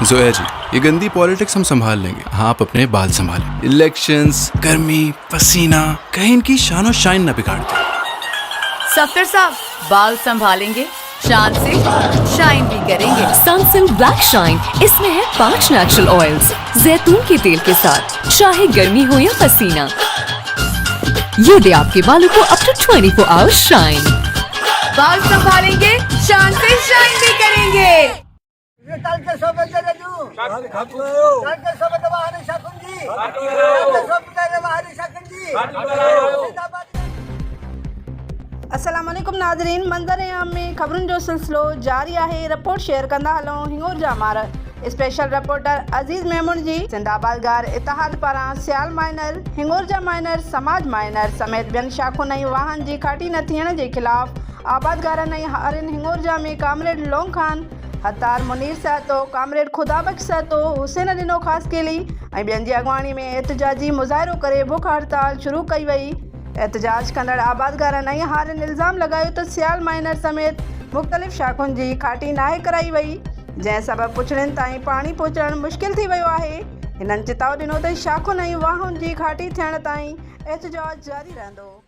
जोया जी, ये गंदी पॉलिटिक्स हम संभाल लेंगे, हाँ आप अपने बाल संभालें। इलेक्शंस, गर्मी, पसीना, कहीं इनकी शानो शाइन न बिगाड़ दे। सफदर साहब, बाल संभालेंगे, शान से शाइन भी करेंगे। सनसिल्क ब्लैक शाइन, इसमें है 5 नेचुरल ऑयल्स जैतून के तेल के साथ, चाहे गर्मी हो या पसीना, ये दे आपके बालों को अप टू 24 आवर्स शाइन। बाल संभालेंगे, शान से शाइन भी करेंगे। अस्सलामुअलैकुम नाज़रीन, मंज़र आम में ख़बरुनि जो सिलसिलो जारी आहे। रिपोर्ट शेयर कंदा हलूं हिंगोर जा मार। स्पेशल रिपोर्टर अज़ीज़ मेमून जी सिंधाबादगार इतिहाद पारां सियाल माइनर, हिंगोर जा माइनर, समाज माइनर समेत ॿियनि शाखुनि ऐं वाहन जी खाटी न थियण जे ख़िलाफ़ आबादगारनि ऐं हारियुनि हिंगोर जा में कामरेड लोंग खान, हतार मुनीर सहतो, कामरेड खुदाबख्श सहतो, हुसैन ॾिनो ख़ासकेली ऐं ॿियनि जी अॻवानी में एहतजाजी मुज़ाहिरो करे बुख हड़ताल शुरू कई वई। एहतजाज कंदड़ आबादगारनि ऐं हारियुनि इल्ज़ाम लॻायो त सियाल माइनर समेत मुख़्तलिफ़ शाखुनि जी खाटी नाहे कराई वई, जंहिं सबबि पुछड़ियुनि ताईं पाणी पहुचणु मुश्किल थी वियो आहे। हिननि चिताव ॾिनो त शाखुनि ऐं वाहुनि जी खाटी थियण ताईं एहतजाज जारी रहंदो।